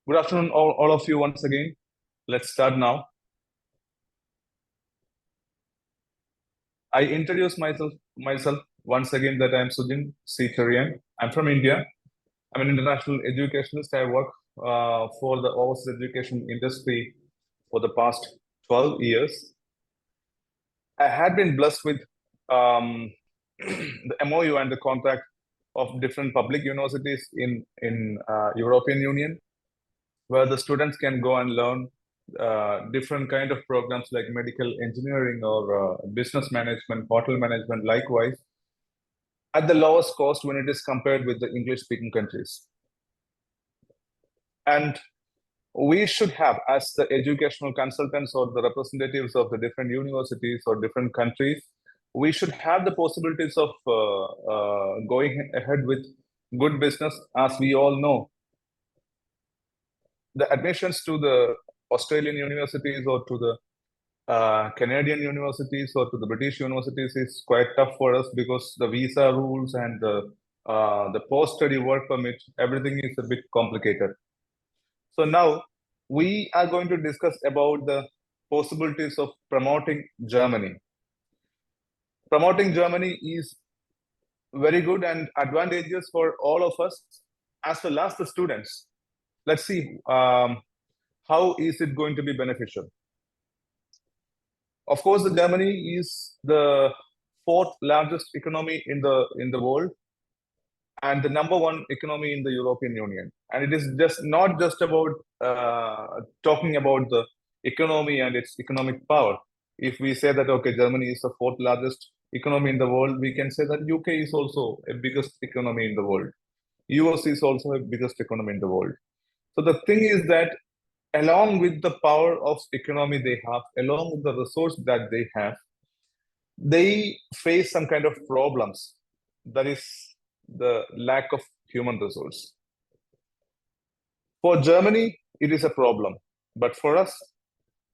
Good afternoon, all of you once again. Let's start now. I introduce myself once again that I am Sujin C. Cherian. I'm from India. I'm an international educationist. I work for the overseas education industry for the past 12 years. I had been blessed with the MOU and the contract of different public universities in European Union, where the students can go and learn different kind of programs like medical engineering or business management, hotel management, likewise, at the lowest cost when it is compared with the English-speaking countries. And we should have, as the educational consultants or the representatives of the different universities or different countries, we should have the possibilities of going ahead with good business. As we all know, the admissions to the Australian universities or to the Canadian universities or to the British universities is quite tough for us because the visa rules and the post-study work permit, everything is a bit complicated. So now we are going to discuss about the possibilities of promoting Germany. Promoting Germany is very good and advantageous for all of us as well as the students. Let's see how is it going to be beneficial. Of course, Germany is the fourth largest economy in the world and the number one economy in the European Union. And it is just not just about talking about the economy and its economic power. If we say that, okay, Germany is the fourth largest economy in the world, we can say that UK is also a biggest economy in the world. US is also a biggest economy in the world. So the thing is that along with the power of economy they have, along with the resource that they have, they face some kind of problems. That is the lack of human resource. For Germany, it is a problem. But for us,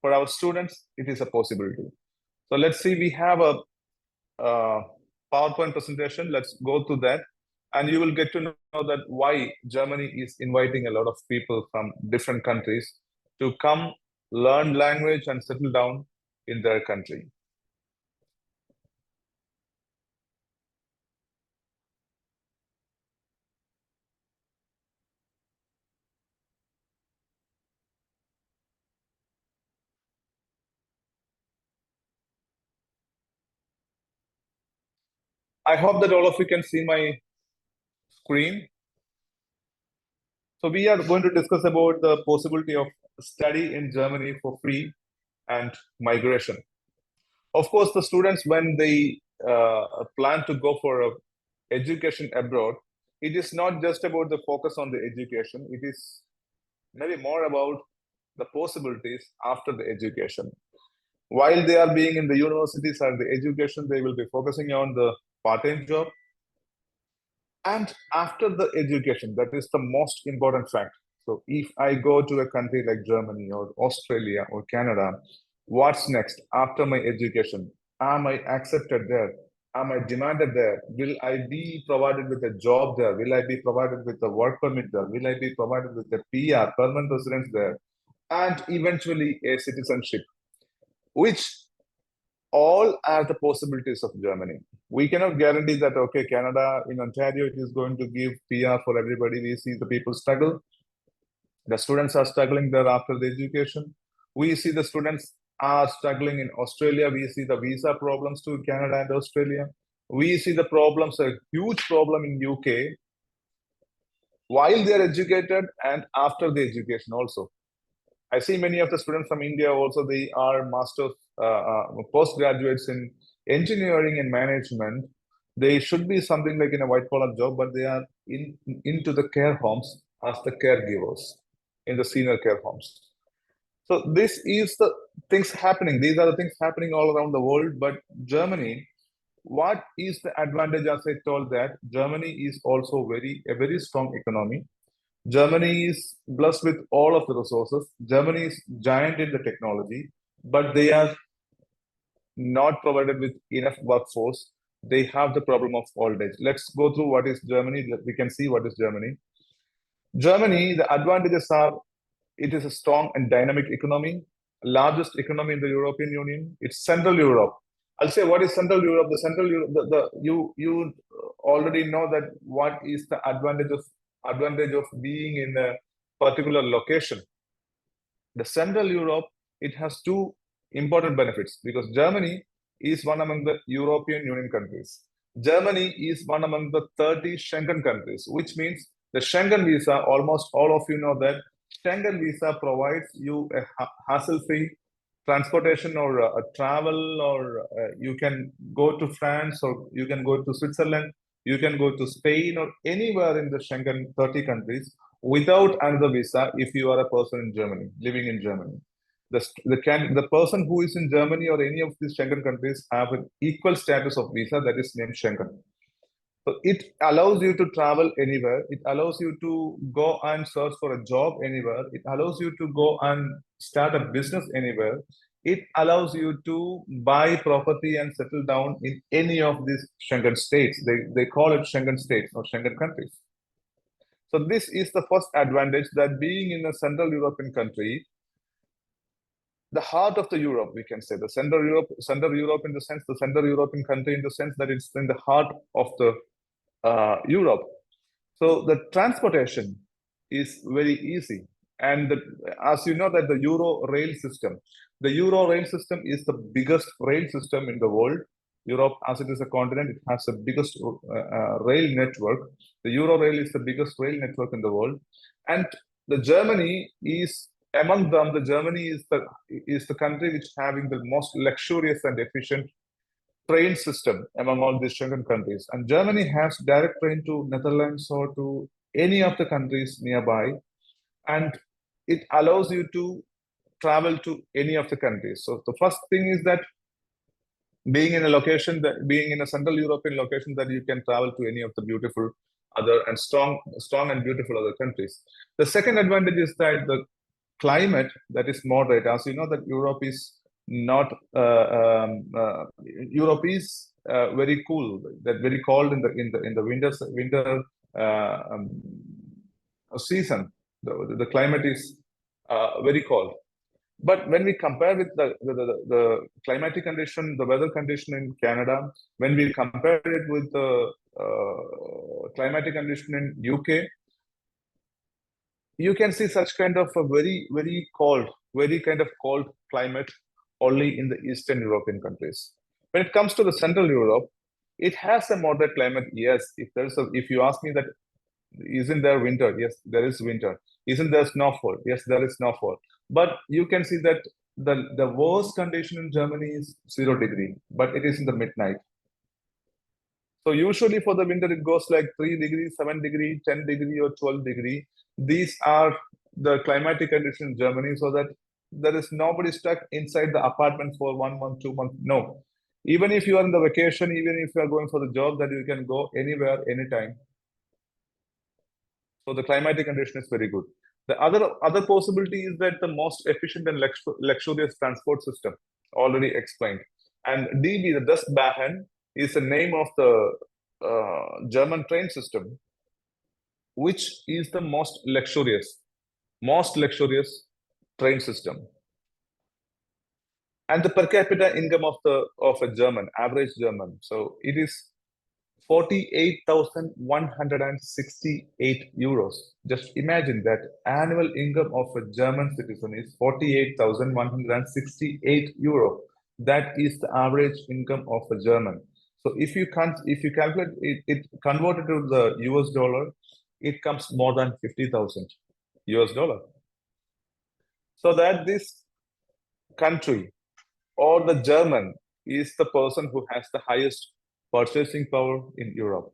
for our students, it is a possibility. So let's see, we have a PowerPoint presentation. Let's go to that. And you will get to know that why Germany is inviting a lot of people from different countries to come learn language and settle down in their country. I hope that all of you can see my screen. So we are going to discuss about the possibility of study in Germany for free and migration. Of course, the students, when they plan to go for education abroad, it is not just about the focus on the education. It is maybe more about the possibilities after the education. While they are being in the universities or the education, they will be focusing on the part-time job. And after the education, that is the most important fact. So if I go to a country like Germany or Australia or Canada, what's next after my education? Am I accepted there? Am I demanded there? Will I be provided with a job there? Will I be provided with a work permit there? Will I be provided with a PR, permanent residence there? And eventually a citizenship, which all are the possibilities of Germany. We cannot guarantee that, okay, Canada, in Ontario, it is going to give PR for everybody. We see the people struggle. The students are struggling there after the education. We see the students are struggling in Australia. We see the visa problems to Canada and Australia. We see the problems, a huge problem in UK, while they are educated and after the education also. I see many of the students from India also, they are masters, postgraduates in engineering and management. They should be something like in a white collar job, but they are into the care homes as the caregivers in the senior care homes. So this is the things happening. These are the things happening all around the world. But Germany, what is the advantage? As I told that Germany is also a very strong economy. Germany is blessed with all of the resources. Germany is giant in the technology, but they are not provided with enough workforce. They have the problem of old age. Let's go through what is Germany. We can see what is Germany. Germany, the advantages are It is a strong and dynamic economy, largest economy in the European Union. It's Central Europe. I'll say what is Central Europe. The Central Europe, you already know that what is the advantage of being in a particular location. The Central Europe, it has two important benefits because Germany is one among the European Union countries. Germany is one among the 30 Schengen countries, which means the Schengen visa, almost all of you know that Schengen visa provides you a hassle-free transportation or travel, or you can go to France, or you can go to Switzerland, you can go to Spain, or anywhere in the Schengen 30 countries without another visa if you are a person in Germany, living in Germany. The person who is in Germany or any of these Schengen countries have an equal status of visa that is named Schengen. So it allows you to travel anywhere. It allows you to go and search for a job anywhere. It allows you to go and start a business anywhere. It allows you to buy property and settle down in any of these Schengen states. They call it Schengen states or Schengen countries. So this is the first advantage, that being in a Central European country, the heart of the Europe, we can say, the Central Europe in the sense, the Central European country in the sense that it's in the heart of the Europe. So the transportation is very easy. And as you know that the Euro rail system is the biggest rail system in the world. Europe, as it is a continent, it has the biggest rail network. The Euro rail is the biggest rail network in the world. And the Germany is among them. The Germany is the country which having the most luxurious and efficient train system among all these Schengen countries. And Germany has direct train to Netherlands or to any of the countries nearby. And it allows you to travel to any of the countries. So the first thing is that being in a Central European location, that you can travel to any of the beautiful other and strong and beautiful other countries. The second advantage is that the climate that is moderate. As you know that Europe is not Europe is very cool, that very cold in the winter season. The climate is very cold. But when we compare with the climatic condition, the weather condition in Canada, when we compare it with the climatic condition in UK, you can see such kind of a very cold climate only in the Eastern European countries. When it comes to the Central Europe, it has a moderate climate. Yes, if you ask me that, isn't there winter? Yes, there is winter. Isn't there snowfall? Yes, there is snowfall. But you can see that the worst condition in Germany is 0 degree, but it is in the midnight. So usually for the winter, it goes like 3 degrees, 7 degree, 10 degree, or 12 degree. These are the climatic conditions in Germany, so that there is nobody stuck inside the apartment for 1 month, 2 months. No. Even if you are in the vacation, even if you are going for the job, that you can go anywhere, anytime. So the climatic condition is very good. The other possibility is that the most efficient and luxurious transport system, already explained. And DB, the Dustbahn, is the name of the German train system, which is the most luxurious train system. And the per capita income of a German, average German, so it is 48,168 euros. Just imagine that annual income of a German citizen is 48,168 euro. That is the average income of a German. So if you calculate it converted to the US dollar, it comes more than 50,000 US dollar. So that this country or the German is the person who has the highest purchasing power in Europe.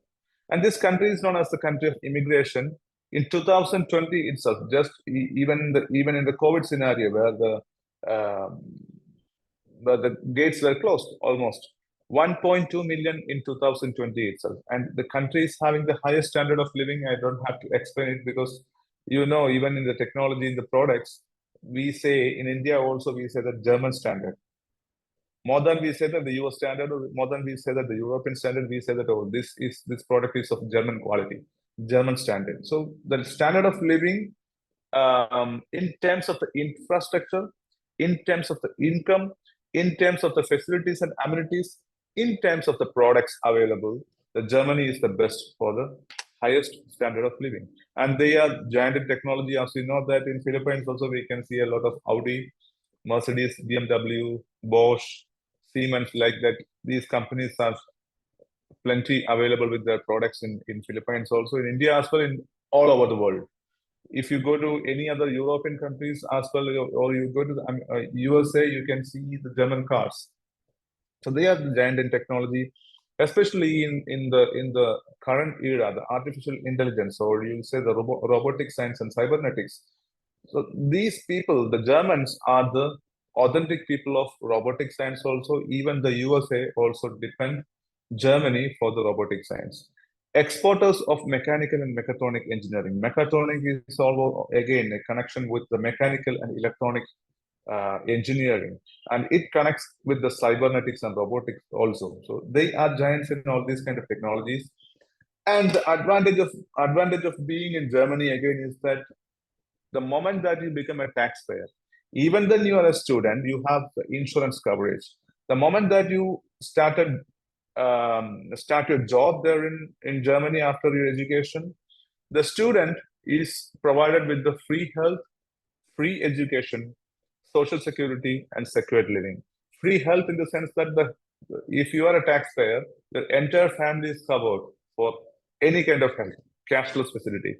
And this country is known as the country of immigration. In 2020 itself, just even in the COVID scenario where the gates were closed, almost 1.2 million in 2020 itself. And the country is having the highest standard of living. I don't have to explain it because even in the technology, in the products, we say in India also, we say the German standard. More than we say that the US standard, or more than we say that the European standard, we say that, oh, this product is of German quality, German standard. So the standard of living in terms of the infrastructure, in terms of the income, in terms of the facilities and amenities, in terms of the products available, the Germany is the best for the highest standard of living. And they are giant in technology. As we know that in Philippines also we can see a lot of Audi, Mercedes, BMW, Bosch, Siemens, like that. These companies are plenty available with their products in Philippines, also in India as well, in all over the world. If you go to any other European countries as well, or you go to the USA, you can see the German cars. So they are giant in technology, especially in the current era, the artificial intelligence, or you say the robotic science and cybernetics. So these people, the Germans, are the authentic people of robotic science also. Even the USA also depend Germany for the robotic science. Exporters of mechanical and mechatronic engineering. Mechatronic is all again a connection with the mechanical and electronic engineering, and it connects with the cybernetics and robotics also. So they are giants in all these kind of technologies. And the advantage of being in Germany again is that the moment that you become a taxpayer, even when you are a student, you have the insurance coverage. The moment that you start your job there in Germany after your education, the student is provided with the free health, free education, social security, and secured living. Free health in the sense that if you are a taxpayer, the entire family is covered for any kind of health, cashless facility.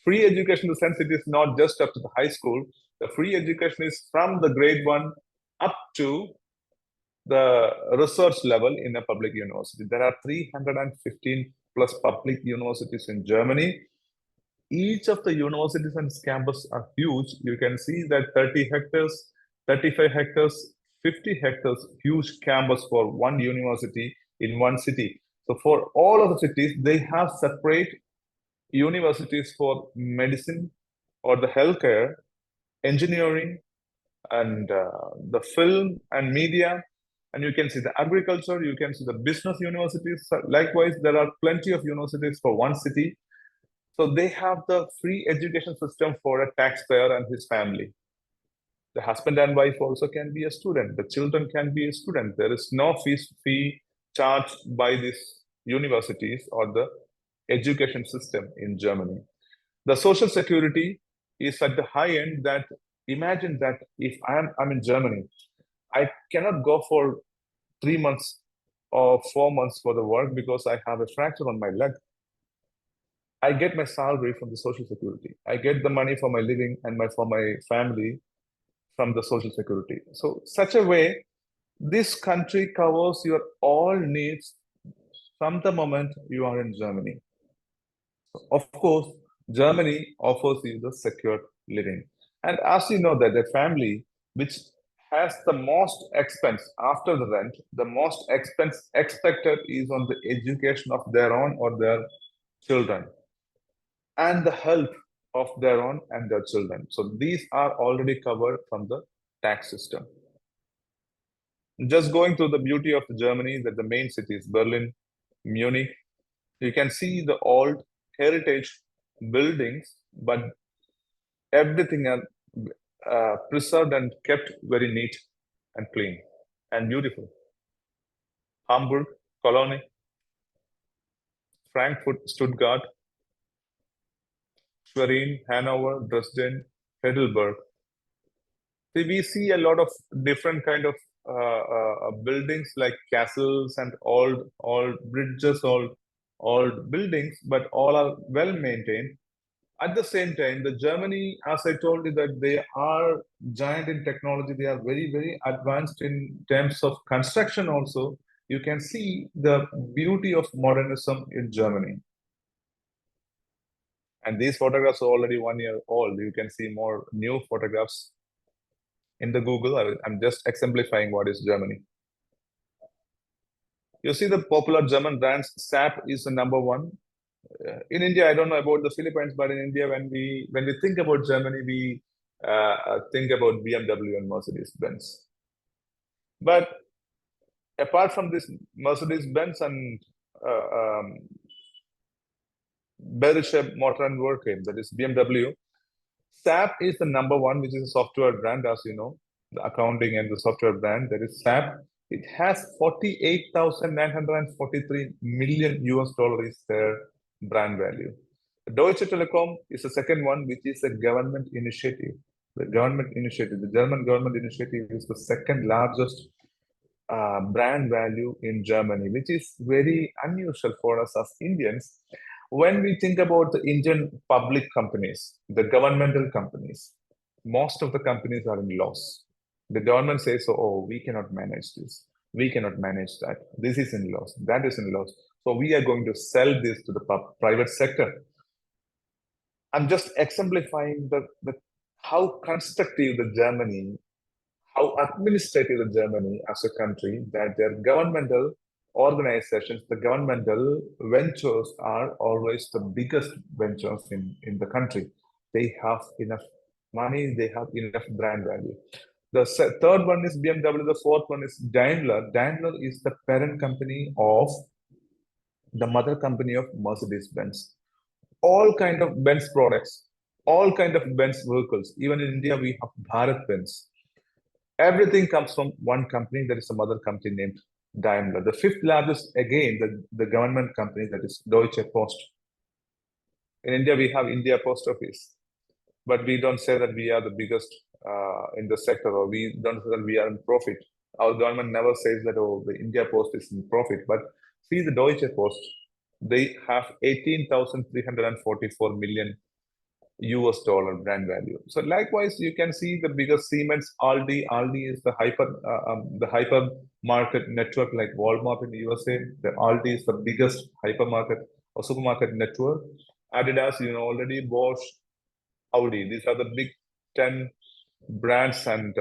Free education in the sense it is not just up to the high school. The free education is from the grade 1 up to the research level in a public university. There are 315 plus public universities in Germany. Each of the universities and campus are huge. You can see that 30 hectares, 35 hectares, 50 hectares, huge campus for one university in one city. So for all of the cities, they have separate universities for medicine or the healthcare, engineering, and the film and media. And you can see the agriculture, you can see the business universities. Likewise, there are plenty of universities for one city. So they have the free education system for a taxpayer and his family. The husband and wife also can be a student. The children can be a student. There is no fee charged by these universities or the education system in Germany. The social security is at the high end. That imagine that if I'm in Germany, I cannot go for 3 months or 4 months for the work because I have a fracture on my leg. I get my salary from the social security. I get the money for my living and for my family from the social security. So such a way, this country covers your all needs from the moment you are in Germany. So of course, Germany offers you the secure living. And as you know that the family which has the most expense after the rent, the most expense expected is on the education of their own or their children, and the health of their own and their children. So these are already covered from the tax system. Just going through the beauty of Germany, that the main cities, Berlin, Munich, you can see the old heritage buildings, but everything are preserved and kept very neat and clean and beautiful. Hamburg, Cologne, Frankfurt, Stuttgart, Schwerin, Hanover, Dresden, Heidelberg. We see a lot of different kind of buildings like castles and old bridges, old buildings, but all are well maintained. At the same time, the Germany, as I told you, that they are giant in technology. They are very advanced in terms of construction also. You can see the beauty of modernism in Germany. And these photographs are already 1 year old. You can see more new photographs in the Google. I'm just exemplifying what is Germany. You see the popular German brands, SAP is the number one. In India, I don't know about the Philippines, but in India, when we think about Germany, we think about BMW and Mercedes-Benz. But apart from this Mercedes-Benz and Bayerische Motoren Werke, that is BMW, SAP is the number one, which is a software brand, as you know, the accounting and the software brand. That is SAP. It has 48,943 million US dollar is their brand value. Deutsche Telekom is the second one, which is a government initiative. The German government initiative is the second largest brand value in Germany, which is very unusual for us as Indians. When we think about the Indian public companies, the governmental companies, most of the companies are in loss. The government says, oh, we cannot manage this. We cannot manage that. This is in loss. That is in loss. So we are going to sell this to the private sector. I'm just exemplifying how constructive the Germany, how administrative the Germany as a country, that their governmental organizations, the governmental ventures are always the biggest ventures in the country. They have enough money, they have enough brand value. The third one is BMW, the fourth one is Daimler. Daimler is the parent company of the mother company of Mercedes-Benz. All kind of Benz products, all kind of Benz vehicles. Even in India, we have Bharat Benz. Everything comes from one company, that is a mother company named Daimler. The fifth largest, again, the government company, that is Deutsche Post. In India, we have India Post Office, but we don't say that we are the biggest in the sector, or we don't say that we are in profit. Our government never says that, oh, the India Post is in profit, but see the Deutsche Post, they have 18,344 million US dollar brand value. So likewise, you can see the biggest Siemens, Aldi. Aldi is the hyper market network like Walmart in the USA. The Aldi is the biggest hypermarket or supermarket network. Adidas, you know already, Bosch, Audi. These are the big 10 brands and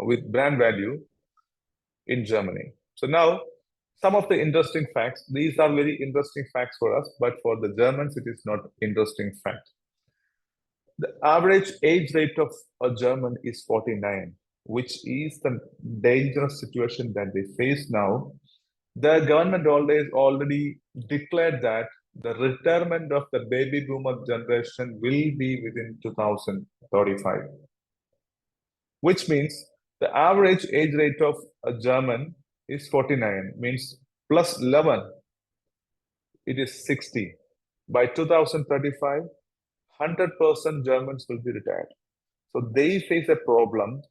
with brand value in Germany. So now, some of the interesting facts. These are very interesting facts for us, but for the Germans, it is not interesting fact. The average age rate of a German is 49, which is the dangerous situation that they face now. The government already declared that the retirement of the baby boomer generation will be within 2035, which means the average age rate of a German is 49, means plus 11, it is 60. By 2035, 100% Germans will be retired. So they face a problem.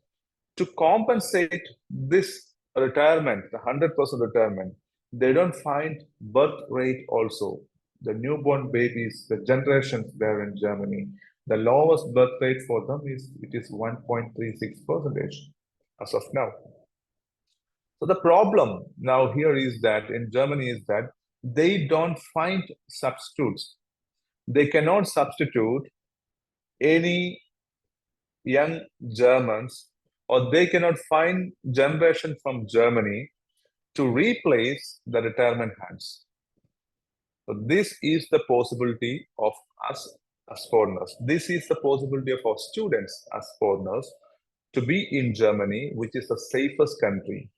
To compensate this retirement, the 100% retirement, they don't find birth rate also. The newborn babies, the generations there in Germany, the lowest birth rate for them is 1.36% as of now. So the problem now here is that in Germany is that they don't find substitutes. They cannot substitute any young Germans, or they cannot find generation from Germany to replace the retirement hands. So this is the possibility of us as foreigners. This is the possibility of our students as foreigners to be in Germany, which is the safest country.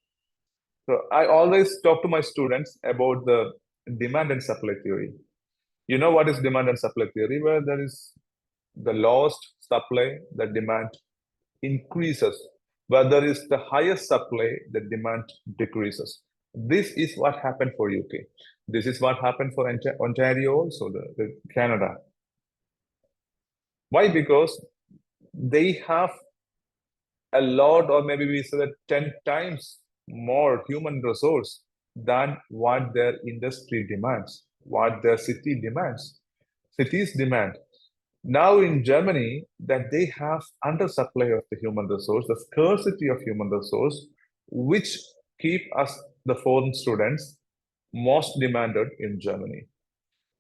So I always talk to my students about the demand and supply theory. You know what is demand and supply theory? Where there is the lowest supply, the demand increases. Where there is the highest supply, the demand decreases. This is what happened for UK. This is what happened for Ontario also, the Canada. Why? Because they have a lot, or maybe we say that 10 times more human resource than what their industry demands, what their city demands. Cities demand. Now in Germany, that they have undersupply of the human resource, the scarcity of human resource, which keep us, the foreign students, most demanded in Germany.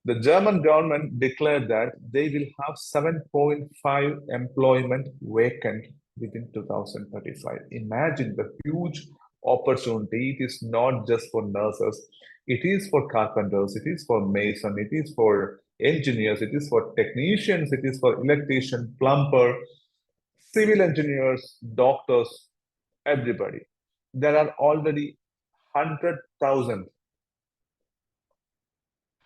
The German government declared that they will have 7.5 employment vacant within 2035. Imagine the huge opportunity. It is not just for nurses. It is for carpenters. It is for mason. It is for engineers. It is for technicians. It is for electrician, plumber, civil engineers, doctors, everybody. There are already 100,000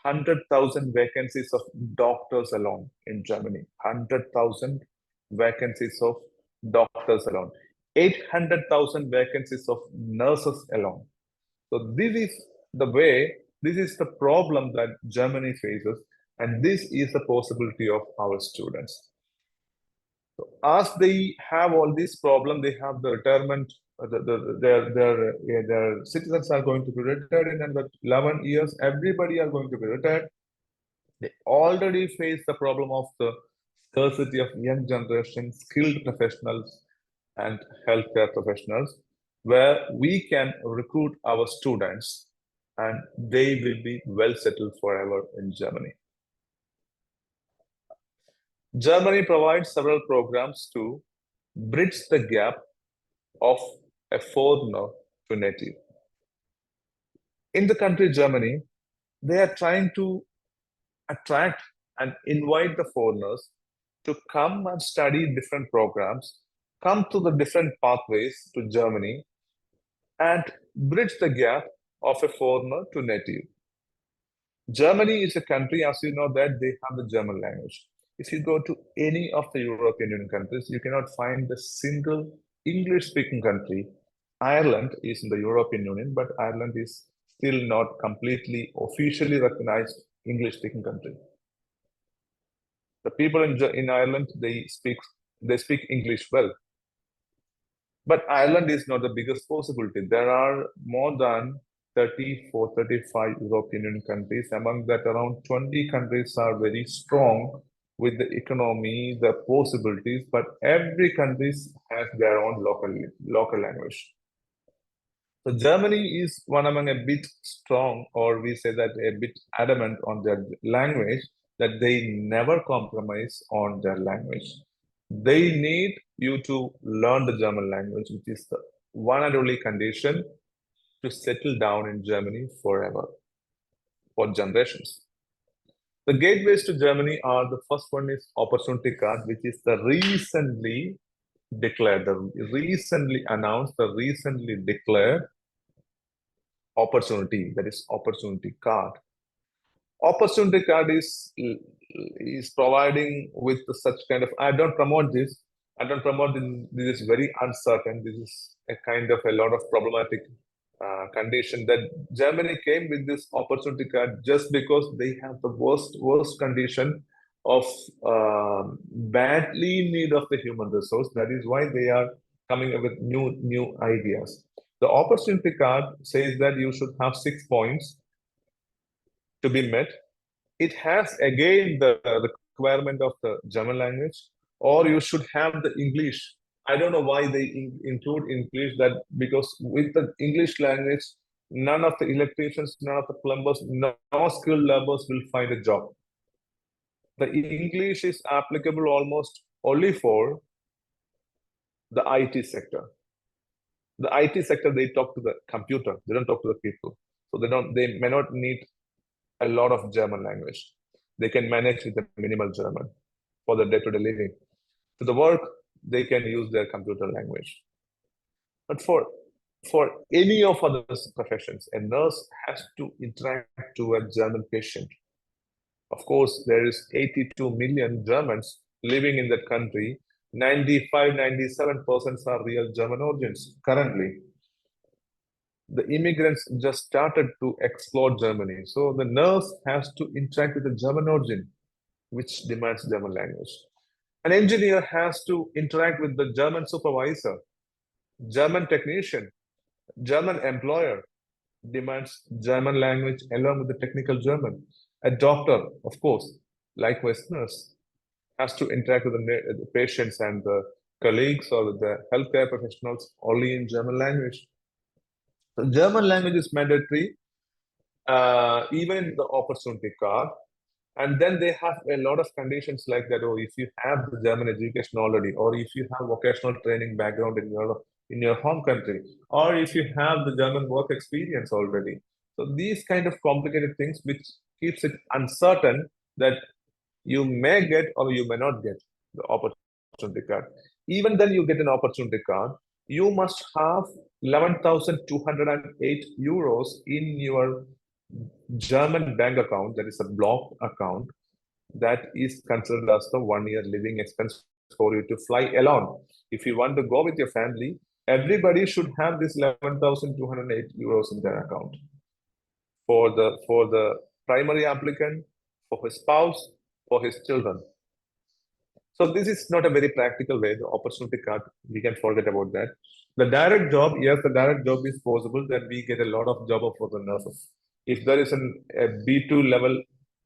100,000 vacancies of doctors alone in Germany. 100,000 vacancies of doctors alone. 800,000 vacancies of nurses alone. So this is the way, this is the problem that Germany faces, and this is the possibility of our students. So as they have all these problems, they have the retirement, their citizens are going to be retired in another 11 years. Everybody are going to be retired. They already face the problem of the scarcity of young generation, skilled professionals, and healthcare professionals, where we can recruit our students and they will be well settled forever in Germany. Germany provides several programs to bridge the gap of a foreigner to native. In the country Germany, they are trying to attract and invite the foreigners to come and study different programs, come to the different pathways to Germany, and bridge the gap of a foreigner to native. Germany is a country, as you know, that they have the German language. If you go to any of the European Union countries, you cannot find a single English-speaking country. Ireland is in the European Union, but Ireland is still not completely officially recognized English-speaking country. The people in Ireland, they speak English well. But Ireland is not the biggest possibility. There are more than 34, 35 European Union countries. Among that, around 20 countries are very strong with the economy, the possibilities, but every country has their own local language. So Germany is one among a bit strong, or we say that a bit adamant on their language, that they never compromise on their language. They need you to learn the German language, which is the one and only condition to settle down in Germany forever, for generations. The gateways to Germany are, the first one is opportunity card, which is the recently declared, the recently announced, the recently declared opportunity, that is opportunity card. Opportunity card is providing with such kind of, I don't promote this, this is very uncertain, this is a kind of a lot of problematic condition, that Germany came with this opportunity card just because they have the worst condition of badly need of the human resource. That is why they are coming up with new ideas. The opportunity card says that you should have 6 points to be met. It has again the requirement of the German language, or you should have the English. I don't know why they include English, that because with the English language, none of the electricians, none of the plumbers, no skilled laborers will find a job. The English is applicable almost only for the IT sector. The IT sector, they talk to the computer, they don't talk to the people. So they may not need a lot of German language. They can manage with the minimal German for the day-to-day living. To the work, they can use their computer language. But for any of other professions, a nurse has to interact to a German patient. Of course, there is 82 million Germans living in that country. 95, 97% are real German origins currently. The immigrants just started to explore Germany. So the nurse has to interact with the German origin, which demands German language. An engineer has to interact with the German supervisor, German technician, German employer, demands German language along with the technical German. A doctor, of course, likewise nurse, has to interact with the patients and the colleagues or with the healthcare professionals only in German language. So German language is mandatory, even in the opportunity card. And then they have a lot of conditions like that. Or if you have the German education already, or if you have vocational training background in your home country, or if you have the German work experience already. So these kind of complicated things, which keeps it uncertain that you may get or you may not get the opportunity card. Even then you get an opportunity card, you must have 11,208 euros in your German bank account, that is a block account, that is considered as the 1 year living expense for you to fly alone. If you want to go with your family, everybody should have this 11,208 euros in their account for the primary applicant, for his spouse, for his children. So this is not a very practical way. The opportunity card, we can forget about that. The direct job, yes, the direct job is possible. That we get a lot of job for the nurses. If there is a B2 level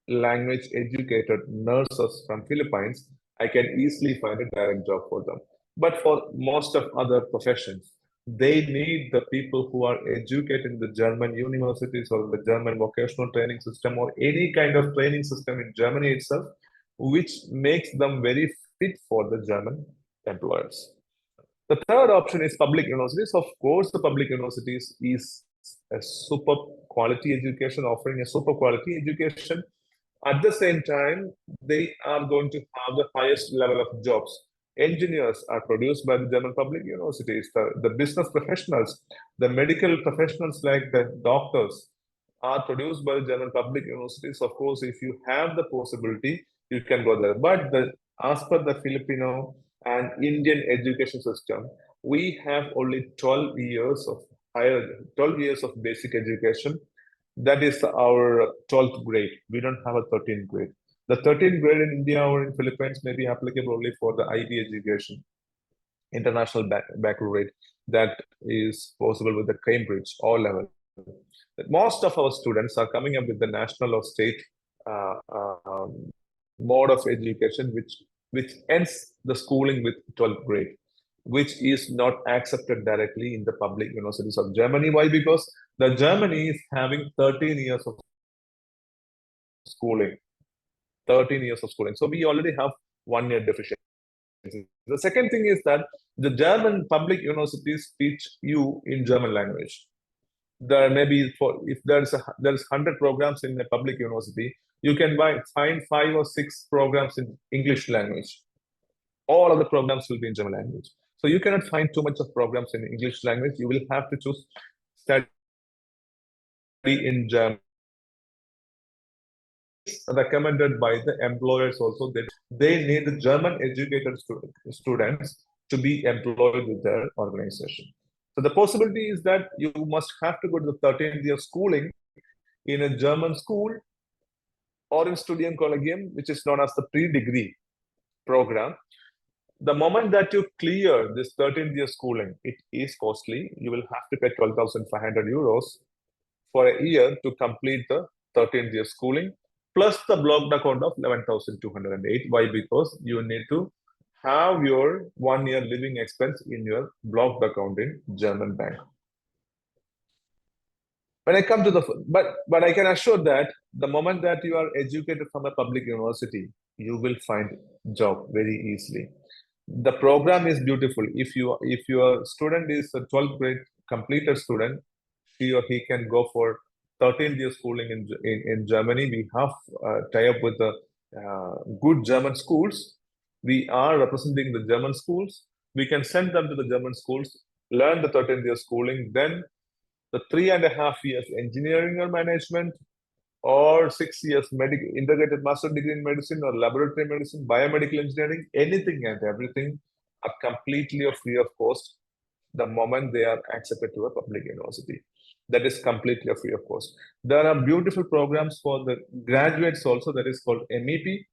language educated nurses from Philippines, I can easily find a direct job for them. But for most of other professions, they need the people who are educated in the German universities or the German vocational training system or any kind of training system in Germany itself, which makes them very fit for the German employers. The third option is public universities. Of course, the public universities is a super quality education, offering a super quality education. At the same time, they are going to have the highest level of jobs. Engineers are produced by the German public universities. The business professionals, the medical professionals like the doctors are produced by the German public universities. Of course, if you have the possibility, you can go there. But as per the Filipino and Indian education system, we have only 12 years of 12 years of basic education. That is our 12th grade. We don't have a 13th grade. The 13th grade in India or in Philippines may be applicable only for the IB education, international baccalaureate, that is possible with the Cambridge or level. Most of our students are coming up with the national or state uh, mode of education, which ends the schooling with 12th grade, which is not accepted directly in the public universities of Germany. Why? Because the Germany is having 13 years of schooling. 13 years of schooling. So we already have 1 year deficiency. The second thing is that the German public universities teach you in German language. There may be, if there's 100 programs in a public university, you can find 5 or 6 programs in English language. All of the programs will be in German language. So you cannot find too much of programs in English language. You will have to choose study in German. Recommended by the employers also that they need the German educated students to be employed with their organization. So the possibility is that you must have to go to the 13th year schooling in a German school or in Studienkollegium, which is known as the pre-degree program. The moment that you clear this 13th year schooling, it is costly. You will have to pay 12,500 euros for a year to complete the 13th year schooling, plus the blocked account of 11,208. Why? Because you need to have your 1 year living expense in your blocked account in German bank. When I come to but I can assure that the moment that you are educated from a public university, you will find job very easily. The program is beautiful. If your student is a 12th grade completed student, she or he can go for 13th year schooling in Germany. We have tie up with the good German schools. We are representing the German schools. We can send them to the German schools, learn the 13th year schooling, then the 3.5 years engineering or management, or 6 years integrated master degree in medicine or laboratory medicine, biomedical engineering, anything and everything are completely free of cost the moment they are accepted to a public university. That is completely free of cost. There are beautiful programs for the graduates also, that is called MEP.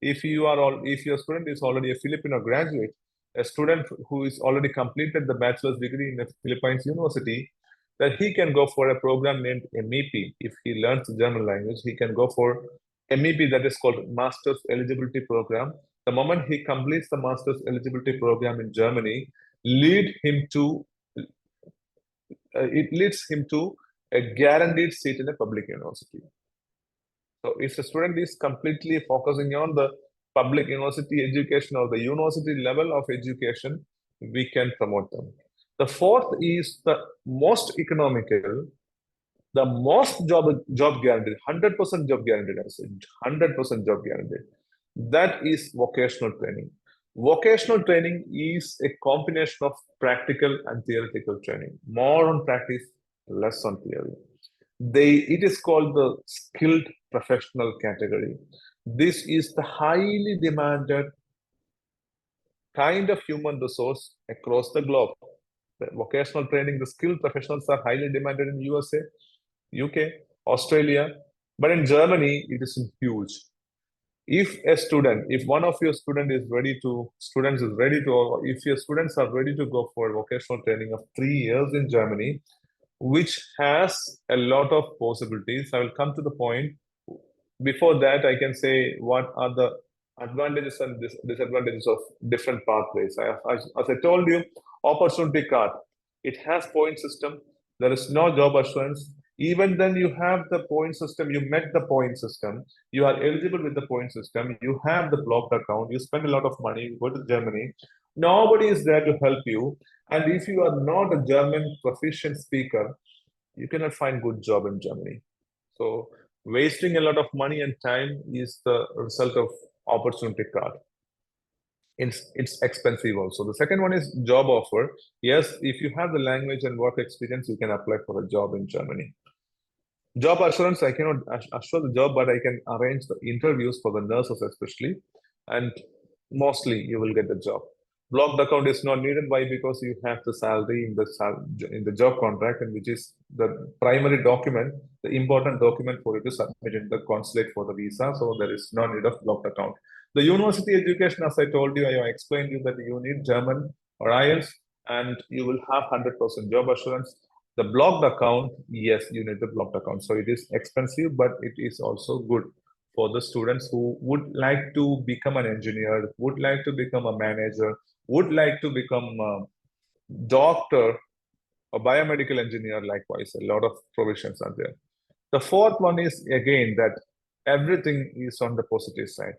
If your student is already a Filipino graduate, a student who is already completed the bachelor's degree in a Philippines university, that he can go for a program named MEP. If he learns the German language, he can go for MEP, that is called Master's Eligibility Program. The moment he completes the Master's Eligibility Program in Germany, it leads him to a guaranteed seat in a public university. So if a student is completely focusing on the public university education or the university level of education, we can promote them. The fourth is the most economical, the most job guaranteed, 100% job guaranteed, I said, 100% job guaranteed. That is vocational training. Vocational training is a combination of practical and theoretical training. More on practice, less on theory. It is called the skilled professional category. This is the highly demanded kind of human resource across the globe. The vocational training, the skilled professionals are highly demanded in USA, UK, Australia, but in Germany, it is huge. If one of your students is ready to, or if your students are ready to go for vocational training of 3 years in Germany, which has a lot of possibilities. I will come to the point. Before that, I can say what are the advantages and disadvantages of different pathways. As I told you, opportunity card. It has point system. There is no job assurance. Even then, you have the point system. You met the point system. You are eligible with the point system. You have the blocked account. You spend a lot of money. You go to Germany. Nobody is there to help you. And if you are not a German proficient speaker, you cannot find good job in Germany. So wasting a lot of money and time is the result of opportunity card. It's expensive also. The second one is job offer. Yes, if you have the language and work experience, you can apply for a job in Germany. Job assurance, I cannot assure the job, but I can arrange the interviews for the nurses especially, and mostly you will get the job. Blocked account is not needed. Why? Because you have the salary in the job contract, and which is the primary document, the important document for you to submit in the consulate for the visa. So there is no need of blocked account. The university education, as I told you, I explained you that you need German or IELTS, and you will have 100% job assurance. The blocked account, yes, you need the blocked account. So it is expensive, but it is also good for the students who would like to become an engineer, would like to become a manager, would like to become a doctor, a biomedical engineer, likewise. A lot of provisions are there. The fourth one is, again, that everything is on the positive side.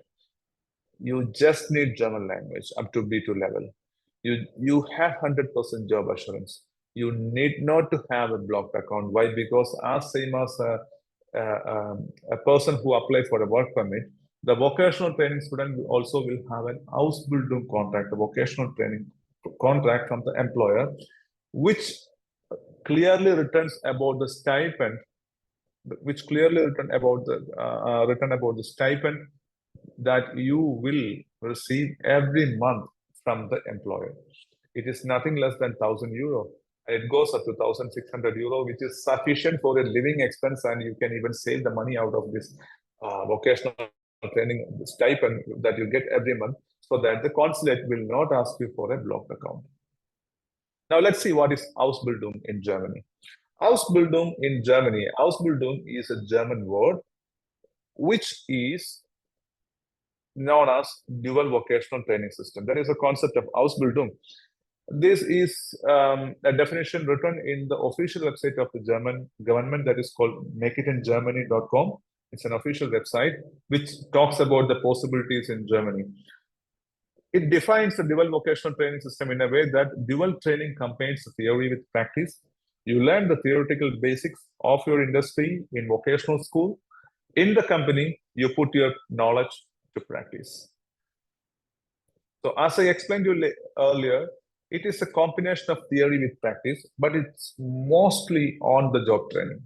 You just need German language up to B2 level. You have 100% job assurance. You need not to have a blocked account. Why? Because as same as a person who applies for a work permit, the vocational training student also will have an Ausbildung contract, a vocational training contract from the employer, which clearly returns about the stipend, that you will receive every month from the employer. It is nothing less than 1,000 euro. It goes up to 1,600 euro, which is sufficient for a living expense, and you can even save the money out of this vocational training stipend that you get every month, so that the consulate will not ask you for a blocked account. Now let's see what is Ausbildung in Germany. Ausbildung in Germany. Ausbildung is a German word which is known as dual vocational training system. There is a concept of Ausbildung. This is a definition written in the official website of the German government that is called makeitingermany.com. It's an official website which talks about the possibilities in Germany. It defines the dual vocational training system in a way that dual training combines theory with practice. You learn the theoretical basics of your industry in vocational school. In the company, you put your knowledge to practice. So as I explained to you earlier, it is a combination of theory with practice, but it's mostly on the job training.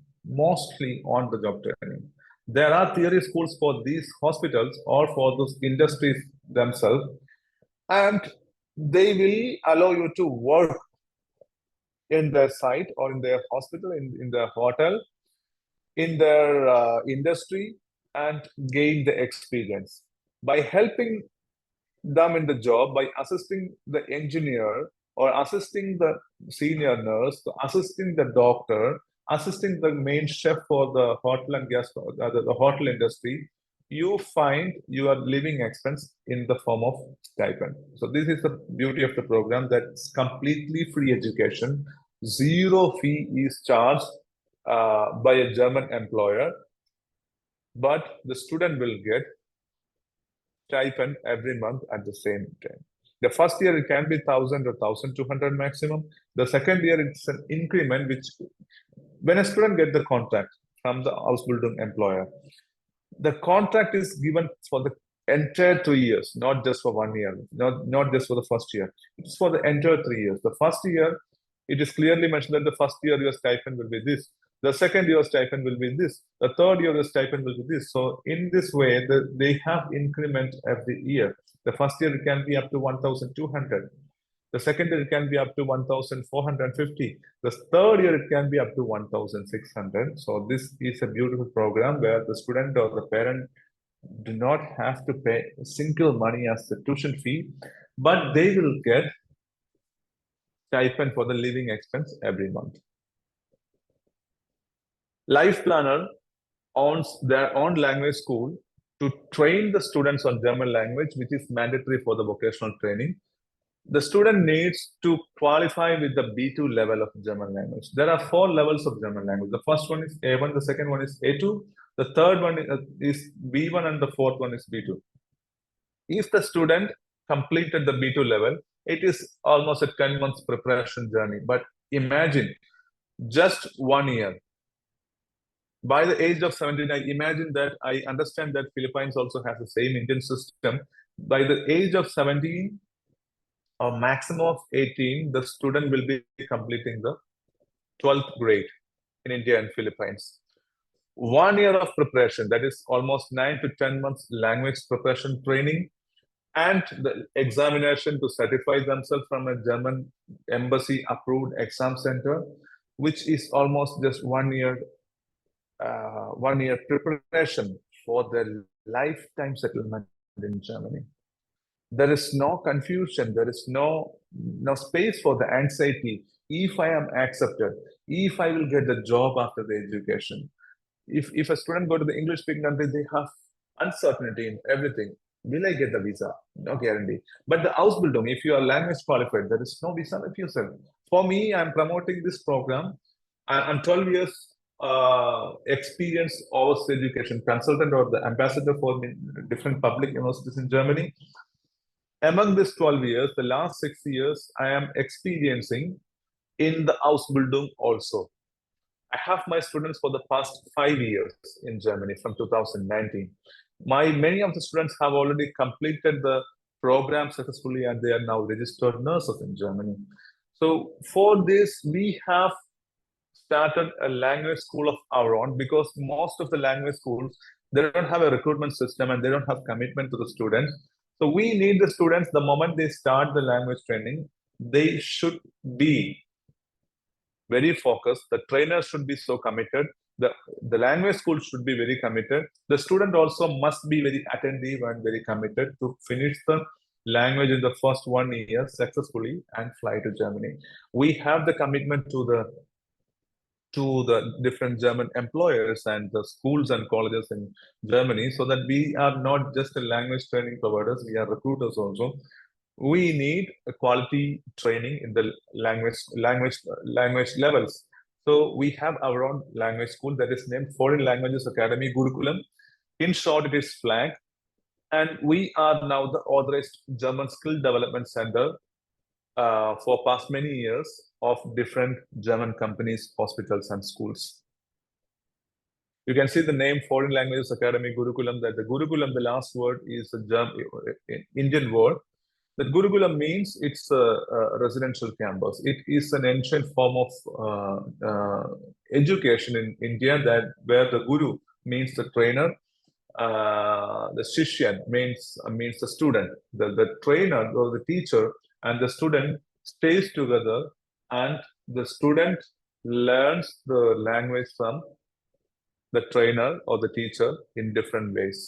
There are theory schools for these hospitals or for those industries themselves, and they will allow you to work in their site or in their hospital, in their hotel, in their industry, and gain the experience. By helping them in the job, by assisting the engineer or assisting the senior nurse, assisting the doctor, assisting the main chef for the hotel and the hotel industry, you find your living expense in the form of stipend. So this is the beauty of the program, that's completely free education. Zero fee is charged by a German employer, but the student will get stipend every month at the same time. The first year it can be 1,000 or 1,200 maximum. The second year it's an increment, which when a student gets the contract from the Ausbildung employer, the contract is given for the entire 3 years, not just for 1 year, not just for the first year. It's for the entire 3 years. The first year, it is clearly mentioned that the first year your stipend will be this. The second year stipend will be this. The third year the stipend will be this. So in this way, they have increment every year. The first year it can be up to 1,200. The second year it can be up to 1,450. The third year it can be up to 1,600. So this is a beautiful program where the student or the parent do not have to pay single money as the tuition fee, but they will get stipend for the living expense every month. Life Planner owns their own language school to train the students on German language, which is mandatory for the vocational training. The student needs to qualify with the B2 level of German language. There are 4 levels of German language. The first one is A1, the second one is A2, the third one is B1, and the fourth one is B2. If the student completed the B2 level, it is almost a 10 months preparation journey. But imagine just 1 year. By the age of 17, I imagine that I understand that Philippines also has the same Indian system. By the age of 17 or maximum of 18, the student will be completing the 12th grade in India and Philippines. 1 year of preparation, that is almost 9 to 10 months language preparation training, and the examination to certify themselves from a German embassy approved exam center, which is almost just 1 year 1 year preparation for their lifetime settlement in Germany. There is no confusion. There is no space for the anxiety. If I am accepted, if I will get the job after the education. If a student go to the English-speaking country, they have uncertainty in everything. Will I get the visa? No guarantee. But the Ausbildung, if you are language qualified, there is no visa refusal. For me, I'm promoting this program. I'm 12 years experienced overseas education consultant or the ambassador for different public universities in Germany. Among these 12 years, the last 6 years, I am experiencing in the Ausbildung also. I have my students for the past 5 years in Germany from 2019. Many of the students have already completed the program successfully and they are now registered nurses in Germany. So for this, we have started a language school of our own, because most of the language schools, they don't have a recruitment system and they don't have commitment to the students. So we need the students, the moment they start the language training, they should be very focused. The trainer should be so committed. The language school should be very committed. The student also must be very attentive and very committed to finish the language in the first 1 year successfully and fly to Germany. We have the commitment to the different German employers and the schools and colleges in Germany, so that we are not just a language training providers, we are recruiters also. We need a quality training in the language levels. So we have our own language school that is named Foreign Languages Academy Gurukulam. In short, it is FLAG. And we are now the authorized German Skill Development Center for past many years of different German companies, hospitals, and schools. You can see the name Foreign Languages Academy Gurukulam, that the Gurukulam, the last word is a Indian word. That Gurukulam means it's a residential campus. It is an ancient form of education in India, where the Guru means the trainer, the Shishyan means the student. The trainer or the teacher and the student stays together, and the student learns the language from the trainer or the teacher in different ways.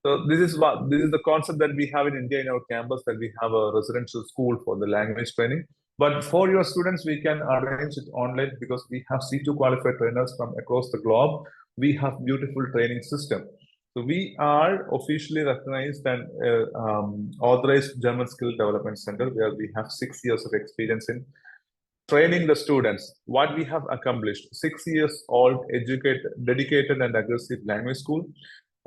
So this is the concept that we have in India in our campus, that we have a residential school for the language training. But for your students, we can arrange it online, because we have C2 qualified trainers from across the globe. We have beautiful training system. So we are officially recognized and authorized German Skill Development Center, where we have 6 years of experience in training the students. What we have accomplished: 6 years old, dedicated and aggressive language school,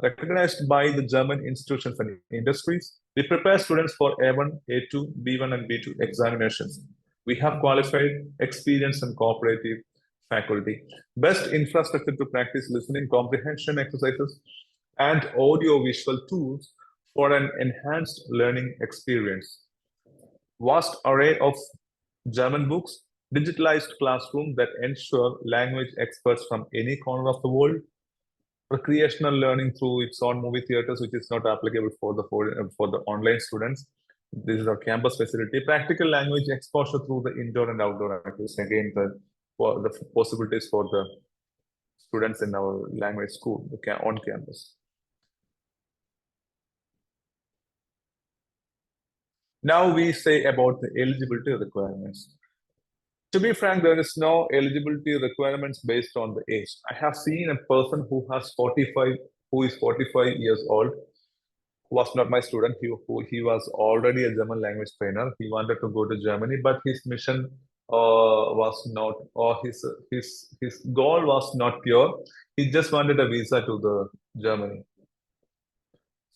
recognized by the German institutions and industries. We prepare students for A1, A2, B1, and B2 examinations. We have qualified, experienced, and cooperative faculty. Best infrastructure to practice listening comprehension exercises and audio-visual tools for an enhanced learning experience. Vast array of German books, digitalized classroom that ensure language experts from any corner of the world, recreational learning through its own movie theaters, which is not applicable for the online students. This is our campus facility. Practical language exposure through the indoor and outdoor activities. Again, the possibilities for the students in our language school on campus. Now we say about the eligibility requirements. To be frank, there is no eligibility requirements based on the age. I have seen a person who is 45 years old, who was not my student. He was already a German language trainer. He wanted to go to Germany, but his mission was not, or his goal was not pure. He just wanted a visa to the Germany.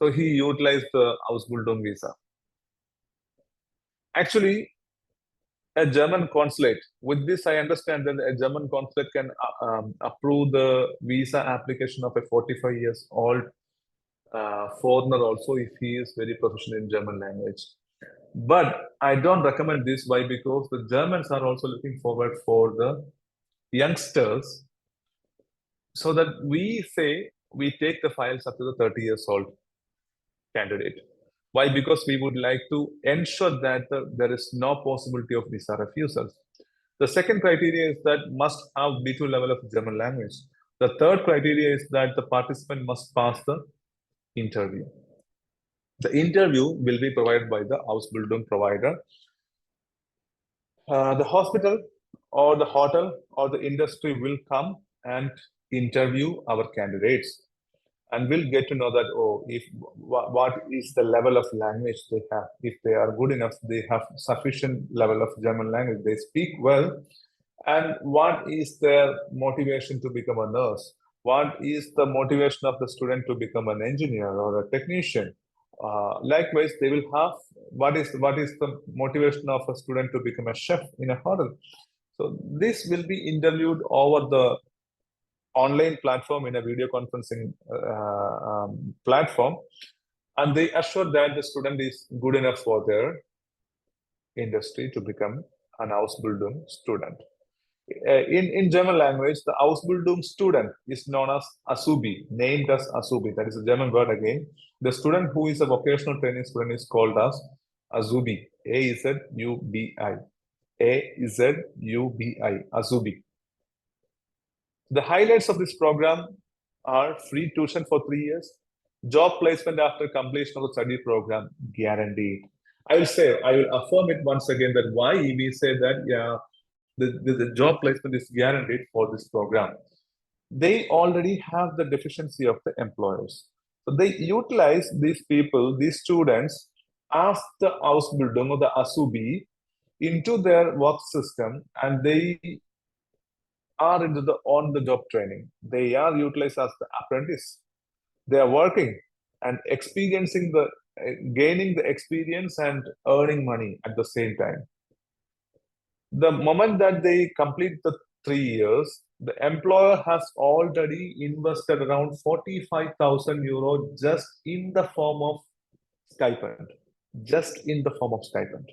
So he utilized the Ausbildung visa. Actually, a German consulate. With this, I understand that a German consulate can approve the visa application of a 45 years old foreigner also if he is very proficient in German language. But I don't recommend this. Why? Because the Germans are also looking forward for the youngsters, so that we say we take the files up to the 30 years old candidate. Why? Because we would like to ensure that there is no possibility of visa refusals. The second criteria is that must have B2 level of German language. The third criteria is that the participant must pass the interview. The interview will be provided by the Ausbildung provider. The hospital or the hotel or the industry will come and interview our candidates, and we'll get to know that, what is the level of language they have. If they are good enough, they have sufficient level of German language, they speak well, and what is their motivation to become a nurse? What is the motivation of the student to become an engineer or a technician? Likewise, they will have what is the motivation of a student to become a chef in a hotel. So this will be interviewed over the online platform in a video conferencing platform, and they assure that the student is good enough for their industry to become an Ausbildung student. In German language, the Ausbildung student is known as Azubi, named as Azubi. That is a German word again. The student who is a vocational training student is called as Azubi. A-Z-U-B-I. A-Z-U-B-I. Azubi. The highlights of this program are free tuition for 3 years, job placement after completion of the study program guaranteed. I will affirm it once again that why we say that, the job placement is guaranteed for this program. They already have the deficiency of the employers. So they utilize these people, these students, as the Ausbildung or the Azubi into their work system, and they are into the on-the-job training. They are utilized as the apprentice. They are working and experiencing gaining the experience and earning money at the same time. The moment that they complete the 3 years, the employer has already invested around 45,000 euro just in the form of stipend. Just in the form of stipend.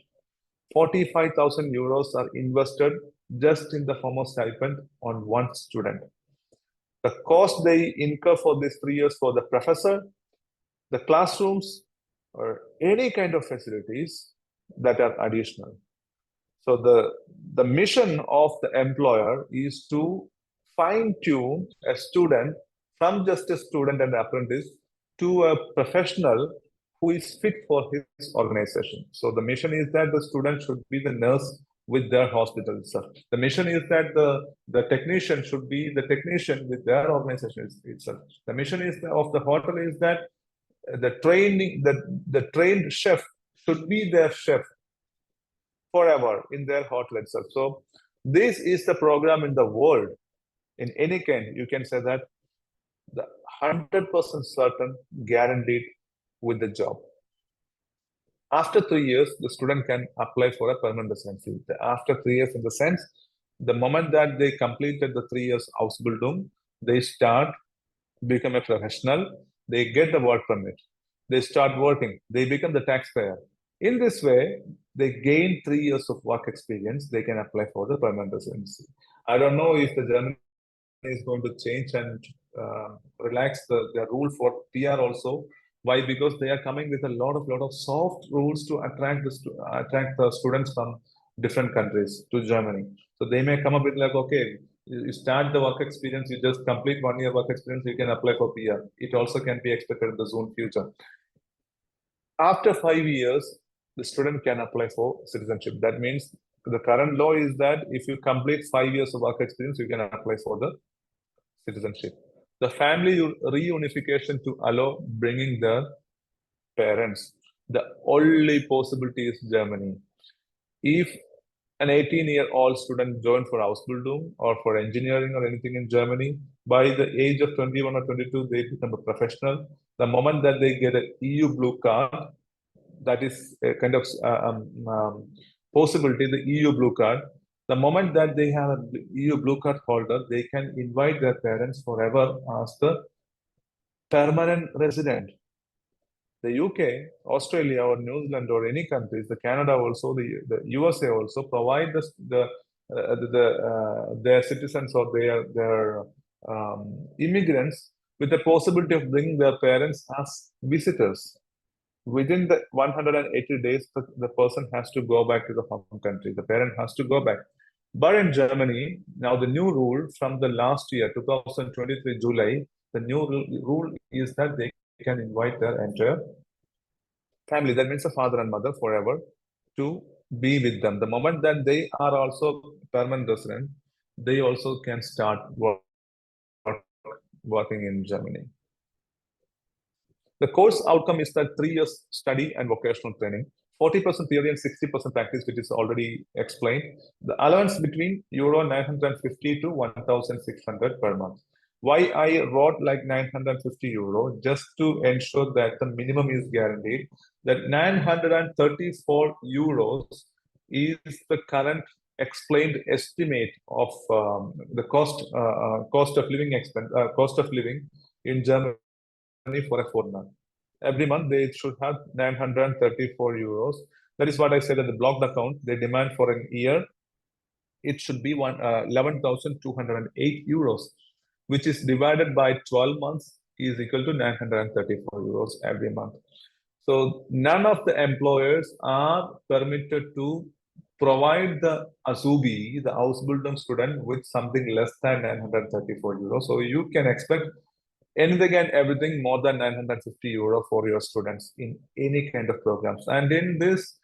45,000 euros are invested just in the form of stipend on one student. The cost they incur for these 3 years for the professor, the classrooms, or any kind of facilities that are additional. So the mission of the employer is to fine-tune a student from just a student and apprentice to a professional who is fit for his organization. So the mission is that the student should be the nurse with their hospital itself. The mission is that the technician should be the technician with their organization itself. The mission of the hotel is that the trained chef should be their chef forever in their hotel itself. So this is the program in the world. In any kind, you can say that the 100% certain guaranteed with the job. After 3 years, the student can apply for a permanent residency. After 3 years, in the sense, the moment that they completed the 3 years Ausbildung, they start become a professional, they get the work permit, they start working, they become the taxpayer. In this way, they gain 3 years of work experience, they can apply for the permanent residency. I don't know if the Germany is going to change and relax the rule for PR also. Why? Because they are coming with a lot of soft rules to attract the students from different countries to Germany. So they may come up with like, okay, you start the work experience, you just complete 1 year work experience, you can apply for PR. It also can be expected in the soon future. After 5 years, the student can apply for citizenship. That means the current law is that if you complete 5 years of work experience, you can apply for the citizenship. The family reunification to allow bringing the parents. The only possibility is Germany. If an 18-year-old student join for Ausbildung or for engineering or anything in Germany, by the age of 21 or 22, they become a professional. The moment that they get an EU blue card, that is a kind of possibility, the EU blue card. The moment that they have an EU blue card holder, they can invite their parents forever as the permanent resident. The UK, Australia, or New Zealand, or any countries, the Canada also, the USA also provide their citizens or their immigrants with the possibility of bringing their parents as visitors. Within the 180 days, the person has to go back to the home country. The parent has to go back. But in Germany, now the new rule from the last year, 2023 July, the new rule is that they can invite their entire family, that means the father and mother forever, to be with them. The moment that they are also permanent resident, they also can start working in Germany. The course outcome is that 3 years study and vocational training, 40% theory and 60% practice, which is already explained. The allowance between euro 950 to 1,600 per month. Why I wrote like 950 euro? Just to ensure that the minimum is guaranteed. That 934 euros is the current explained estimate of the cost of living in Germany for a fortnight. Every month they should have 934 euros. That is what I said at the blocked account. They demand for a year. It should be 11,208 euros, which is divided by 12 months is equal to 934 euros every month. So none of the employers are permitted to provide the Azubi, the Ausbildung student, with something less than 934 euros. So you can expect anything and everything more than 950 euro for your students in any kind of programs. And in this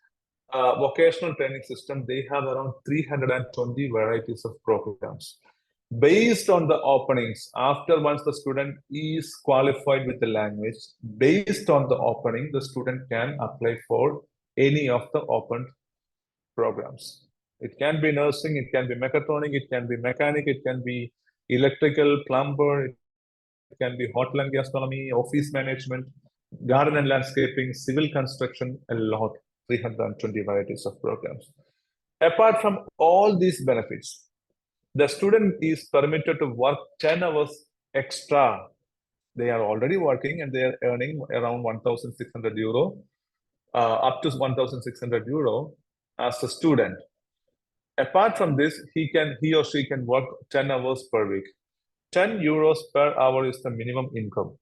vocational training system, they have around 320 varieties of programs. Based on the openings, after once the student is qualified with the language, based on the opening, the student can apply for any of the open programs. It can be nursing, it can be mechatronic, it can be mechanic, it can be electrical, plumber, it can be hotel and gastronomy, office management, garden and landscaping, civil construction, a lot, 320 varieties of programs. Apart from all these benefits, the student is permitted to work 10 hours extra. They are already working and they are earning around 1,600 euro, up to 1,600 euro as a student. Apart from this, he or she can work 10 hours per week. 10 euros per hour is the minimum income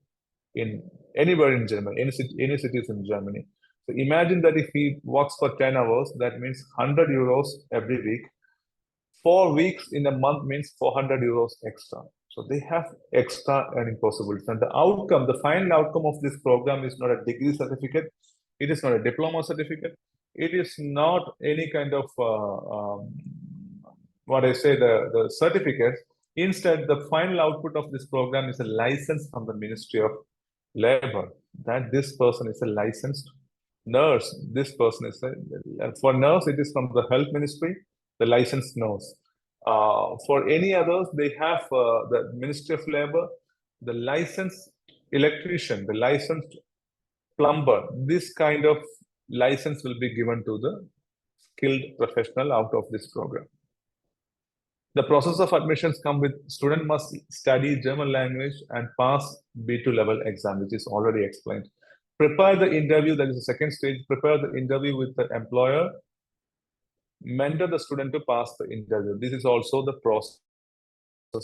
in anywhere in Germany, any cities in Germany. So imagine that if he works for 10 hours, that means 100 euros every week. 4 weeks in a month means 400 euros extra. So they have extra earning possibilities. And the outcome, the final outcome of this program is not a degree certificate. It is not a diploma certificate. It is not any kind of, the certificates. Instead, the final output of this program is a license from the Ministry of Labor, that this person is a licensed nurse. This person is for nurse, it is from the Health Ministry, the licensed nurse. For any others, they have the Ministry of Labor, the licensed electrician, the licensed plumber. This kind of license will be given to the skilled professional out of this program. The process of admissions come with student must study German language and pass B2 level exam, which is already explained. Prepare the interview, that is the second stage, prepare the interview with the employer mentor the student to pass the interview. This is also the process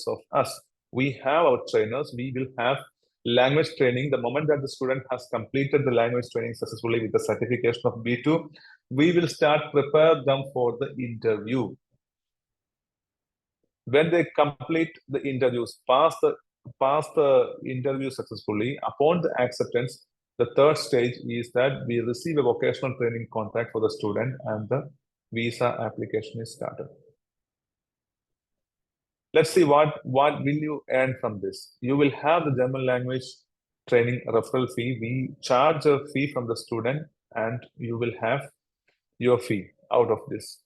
of us. We have our trainers. We will have language training. The moment that the student has completed the language training successfully with the certification of B2, we will start prepare them for the interview. When they complete the interviews, pass the interview successfully, upon the acceptance, the third stage is that we receive a vocational training contract for the student and the visa application is started. Let's see what will you earn from this. You will have the German language training referral fee. We charge a fee from the student and you will have your fee out of this.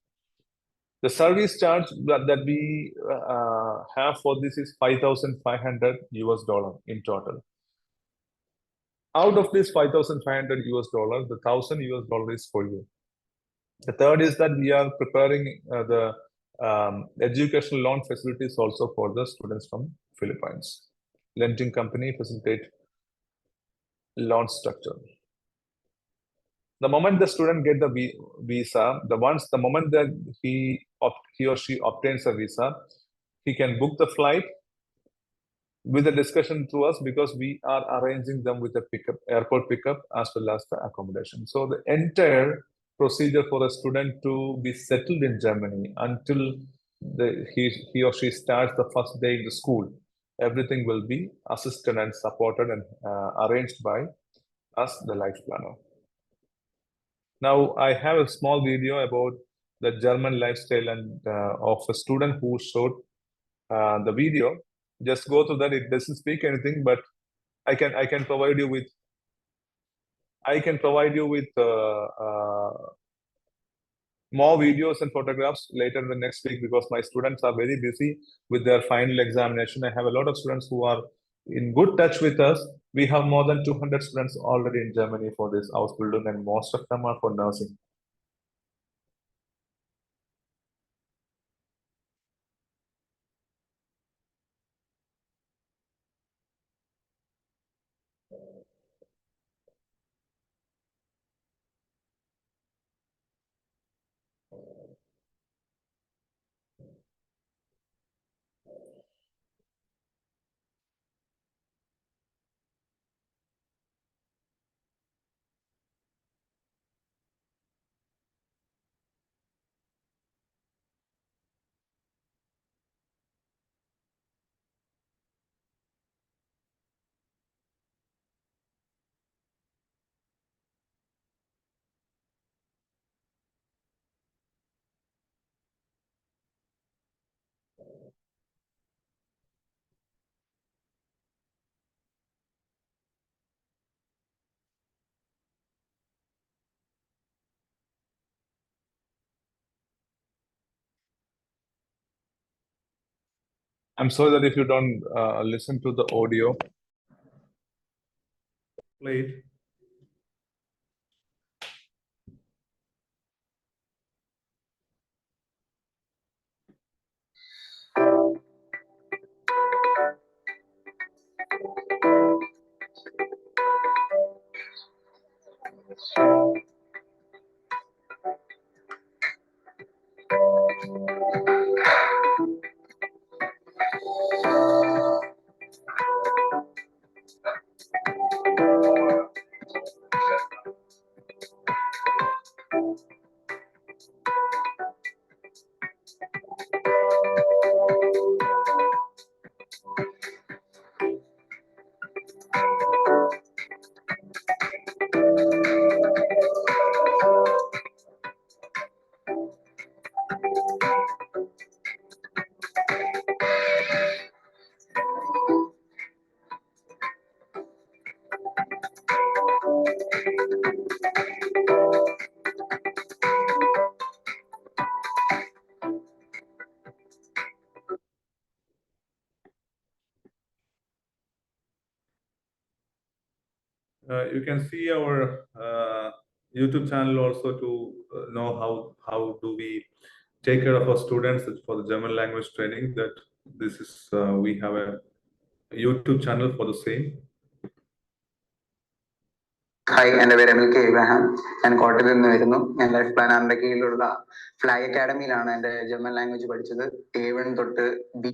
The service charge that we have for this is 5,500 US dollar in total. Out of this 5,500 US dollar, the 1,000 US dollar is for you. The third is that we are preparing the educational loan facilities also for the students from Philippines. Lending company facilitate loan structure. The moment the student get the visa, the moment that he or she obtains a visa, he can book the flight with a discussion through us because we are arranging them with a airport pickup as well as the accommodation. So the entire procedure for a student to be settled in Germany until he or she starts the first day in the school, everything will be assisted and supported and arranged by us, the life planner. Now, I have a small video about the German lifestyle and of a student who showed the video. Just go through that. It doesn't speak anything, but I can provide you with more videos and photographs later in the next week because my students are very busy with their final examination. I have a lot of students who are in good touch with us. We have more than 200 students already in Germany for this Ausbildung, and most of them are for nursing. I'm sorry that if you don't listen to the audio, played. You can see our YouTube channel also to know how do we take care of our students for the German language training. That this is we have a YouTube channel for the same. Hi, എൻ്റെ പേര് MLK Ibrahim. ഞാൻ കോട്ടയത്ത് നിന്ന് വരുന്നു. ഞാൻ life പ്ലാനറിന്റെ കീഴിലുള്ള flag അക്കാഡമിയിലാണ് എൻ്റെ German language പഠിച്ചത്. A1 തൊട്ട് B.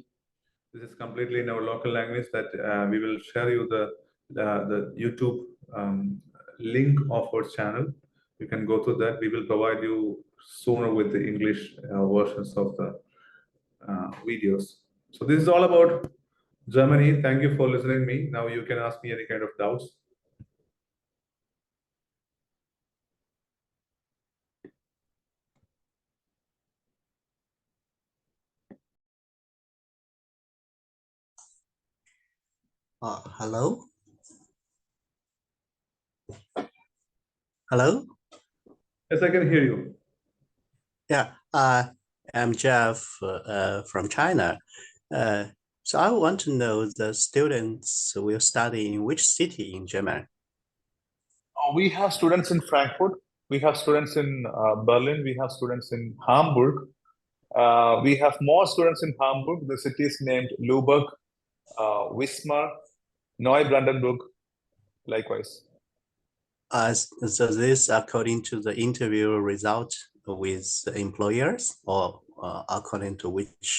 This is completely in our local language that we will share you the YouTube link of our channel. You can go to that. We will provide you sooner with the English versions of the videos. So this is all about Germany. Thank you for listening to me. Now you can ask me any kind of doubts. Hello? Hello? Yes, I can hear you. Yeah, I'm Jeff from China. So I want to know the students will study in which city in Germany? We have students in Frankfurt. We have students in Berlin. We have students in Hamburg. We have more students in Hamburg. The city is named Lübeck, Wismar, Neubrandenburg, likewise. So this according to the interview result with employers or according to which?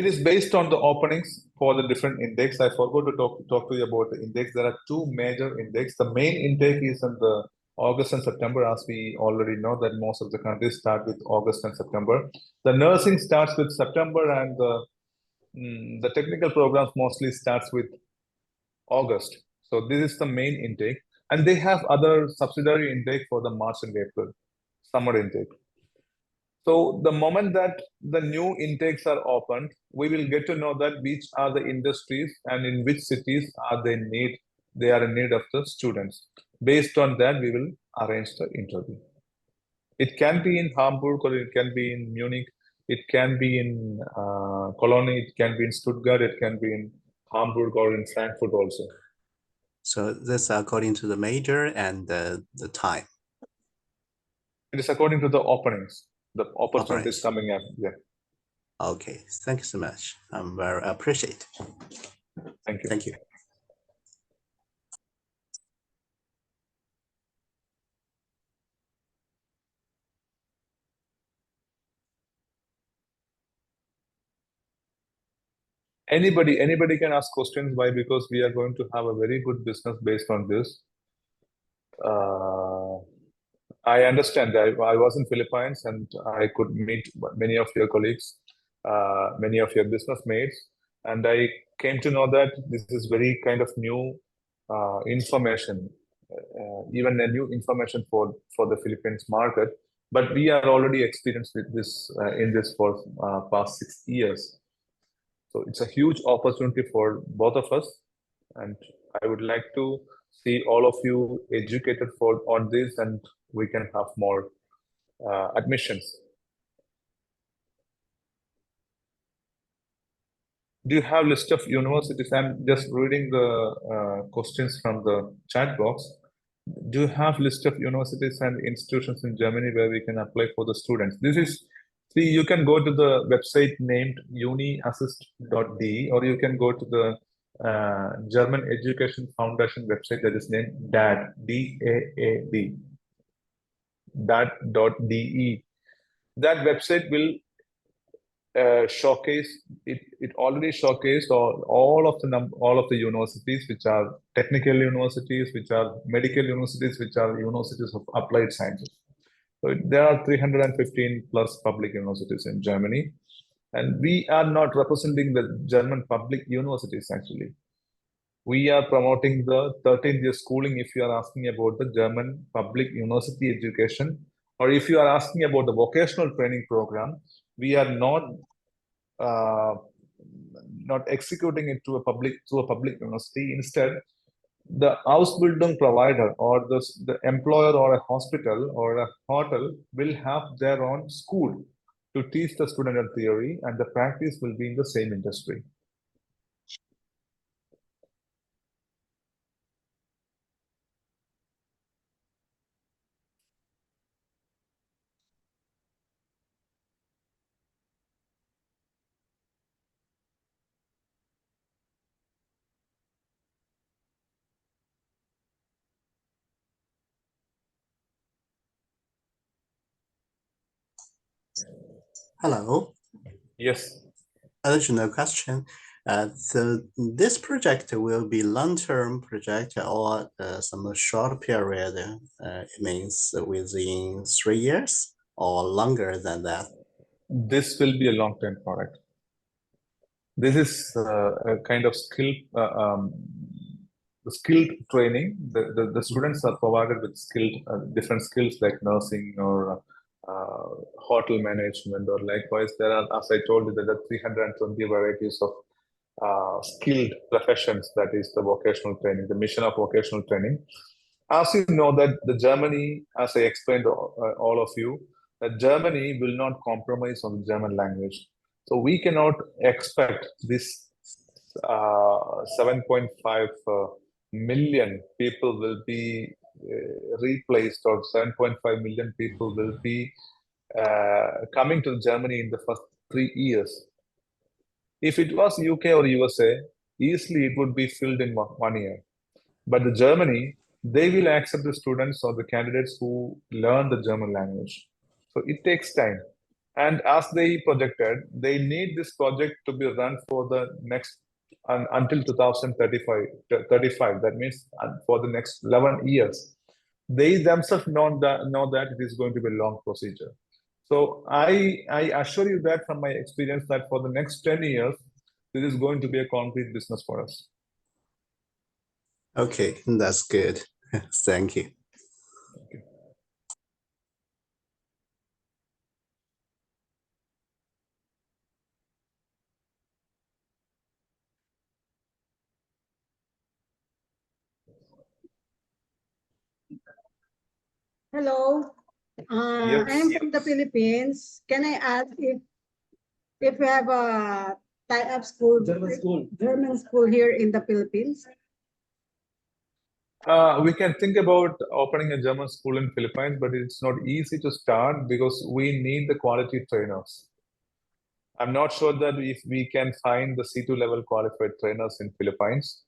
It is based on the openings for the different index. I forgot to talk to you about the index. There are two major index. The main intake is in the August and September, as we already know that most of the countries start with August and September. The nursing starts with September, and the technical programs mostly starts with August. So this is the main intake, and they have other subsidiary intake for the March and April, summer intake. So the moment that the new intakes are opened, we will get to know that which are the industries and in which cities are they are in need of the students. Based on that, we will arrange the interview. It can be in Hamburg, or it can be in Munich, it can be in Cologne, it can be in Stuttgart, it can be in Hamburg or in Frankfurt also. So this according to the major and the time. It is according to the openings, the opportunities coming up. Yeah. Okay, thank you so much. I'm very appreciate. Thank you. Thank you. Anybody can ask questions. Why? Because we are going to have a very good business based on this. I understand that I was in Philippines and I could meet many of your colleagues, many of your business mates, and I came to know that this is very kind of new information, even a new information for the Philippines market. But we are already experienced with this in this for past 6 years. So it's a huge opportunity for both of us, and I would like to see all of you educated on this, and we can have more admissions. Do you have list of universities? I'm just reading the questions from the chat box. Do you have list of universities and institutions in Germany where we can apply for the students? See, you can go to the website named uniassist.de, or you can go to the German Education Foundation website that is named DAAD, D-A-A-D, DAAD.de. That website will showcase it. It already showcased all of the universities, which are technical universities, which are medical universities, which are universities of applied sciences. So there are 315 plus public universities in Germany, and we are not representing the German public universities. Actually, we are promoting the 13th-year schooling. If you are asking about the German public university education, or if you are asking about the vocational training program, we are not executing it through a public university. Instead, the Ausbildung provider or the employer or a hospital or a hotel will have their own school to teach the student a theory, and the practice will be in the same industry. Hello. Yes. Additional question. So this project will be long-term project or some short period? It means within 3 years or longer than that? This will be a long-term product. This is a kind of skilled training. The students are provided with different skills like nursing or hotel management, or likewise there are, as I told you, there are 320 varieties of skilled professions. That is the vocational training, the mission of vocational training. As you know that the Germany, as I explained to all of you, that Germany will not compromise on the German language. So we cannot expect this 7.5 million people will be replaced, or 7.5 million people will be coming to Germany in the first 3 years. If it was UK or USA, easily it would be filled in 1 year. But the Germany, they will accept the students or the candidates who learn the German language. So it takes time. And as they projected, they need this project to be run for the next until 2035. That means for the next 11 years. They themselves know that it is going to be a long procedure. So I assure you that from my experience that for the next 10 years, this is going to be a concrete business for us. Okay, that's good. Thank you. Hello, Yes. I'm from the Philippines. Can I ask if we have a tie-up school, German school here in the Philippines? We can think about opening a German school in Philippines, but it's not easy to start because we need the quality trainers. I'm not sure that if we can find the C2 level qualified trainers in Philippines.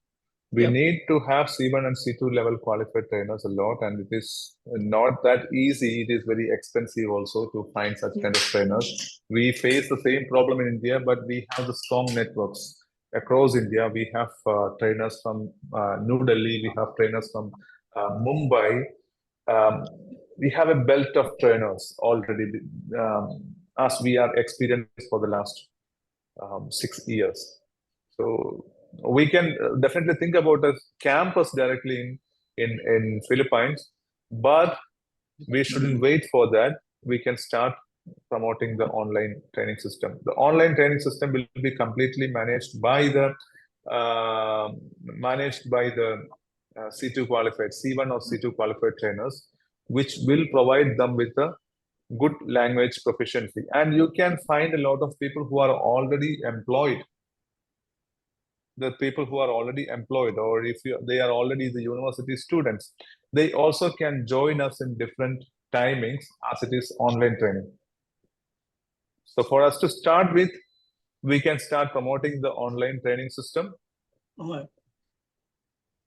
We need to have C1 and C2 level qualified trainers a lot, and it is not that easy. It is very expensive also to find such kind of trainers. We face the same problem in India, but we have the strong networks across India. We have trainers from New Delhi, we have trainers from Mumbai. We have a belt of trainers already, as we are experienced for the last 6 years. So we can definitely think about a campus directly in Philippines, but we shouldn't wait for that. We can start promoting the online training system. The online training system will be completely managed by the C2 qualified, C1 or C2 qualified trainers, which will provide them with a good language proficiency. And you can find a lot of people who are already employed. The people who are already employed, or if they are already the university students, they also can join us in different timings as it is online training. So for us to start with, we can start promoting the online training system.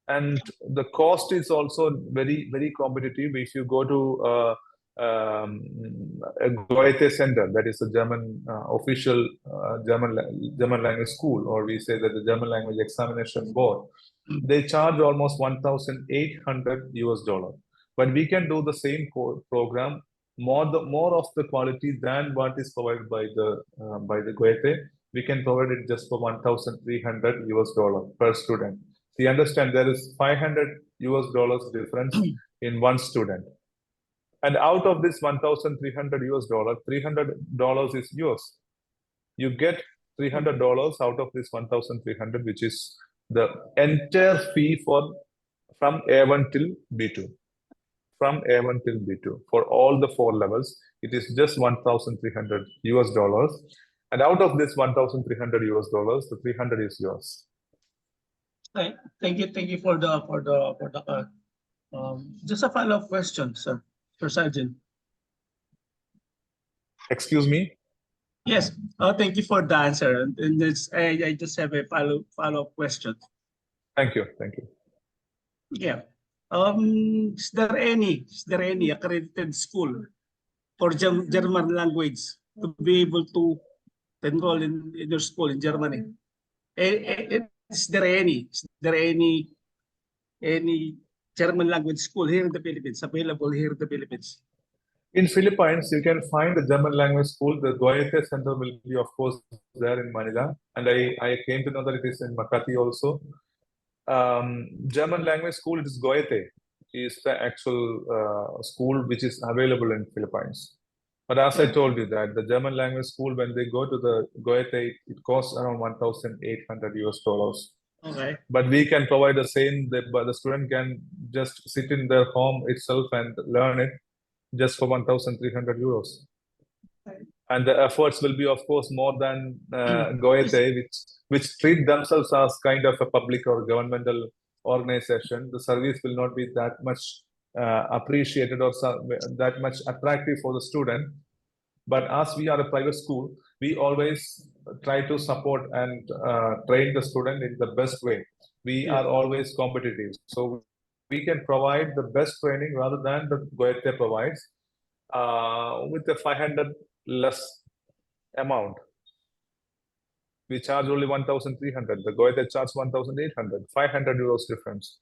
And the cost is also very, very competitive. If you go to a Goethe Center, that is a German official German language school, or we say that the German Language Examination Board, they charge almost $1,800. But we can do the same program, more of the quality than what is provided by the Goethe. We can provide it just for $1,300 per student. So you understand there is $500 difference in one student. And out of this $1,300, $300 is yours. You get $300 out of this 1,300, which is the entire fee from A1 till B2. From A1 till B2 for all the 4 levels, it is just $1,300. And out of this $1,300, the 300 is yours. Thank you for the just a follow-up question, sir, Sergeant. Excuse me? Yes. Thank you for the answer. And I just have a follow-up question. Thank you. Yeah. Is there any accredited school for German language to be able to enroll in your school in Germany? Is there any German language school here in the Philippines available here in the Philippines? In Philippines, you can find the German language school. The Goethe Center will be, of course, there in Manila. And I came to know that it is in Makati also. German language school, it is Goethe, is the actual school which is available in Philippines. But as I told you that the German language school, when they go to the Goethe, it costs around $1,800. Okay. But we can provide the same, but the student can just sit in their home itself and learn it just for €1,300. And the efforts will be, of course, more than Goethe, which treat themselves as kind of a public or governmental organization. The service will not be that much appreciated or that much attractive for the student. But as we are a private school, we always try to support and train the student in the best way. We are always competitive. So we can provide the best training rather than the Goethe provides with a 500 less amount. We charge only 1,300. The Goethe charge 1,800. €500 difference.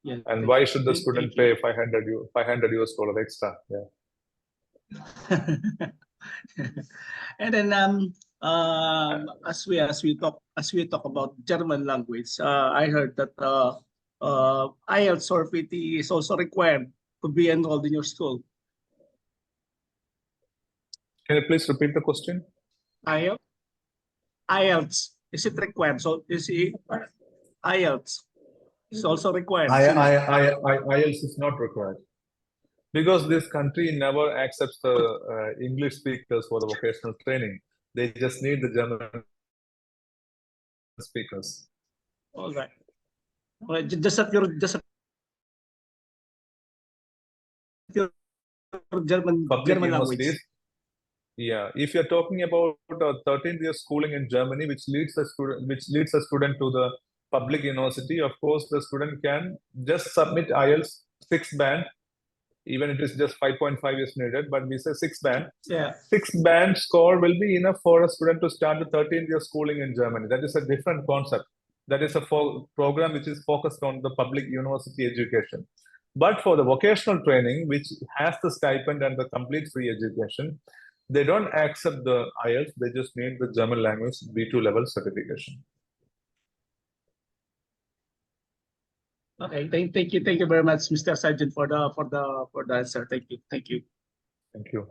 Yeah. And why should the student pay $500 extra? Yeah. And then as we talk about German language, I heard that IELTS or PT is also required to be enrolled in your school. Can you please repeat the question? IELTS, is it required? So is it IELTS is also required? IELTS is not required. Because this country never accepts the English speakers for the vocational training. They just need the German speakers. All right. All right. Just at your German language. Yeah, if you're talking about 13th year schooling in Germany, which leads a student to the public university, of course, the student can just submit IELTS 6 band. Even it is just 5.5 is needed, but we say 6 band. Yeah. 6 band score will be enough for a student to start the 13th year schooling in Germany. That is a different concept. That is a program which is focused on the public university education. But for the vocational training, which has the stipend and the complete free education, they don't accept the IELTS. They just need the German language B2 level certification. Okay, thank you very much, Mr. Sergeant, for the answer. Thank you. Thank you.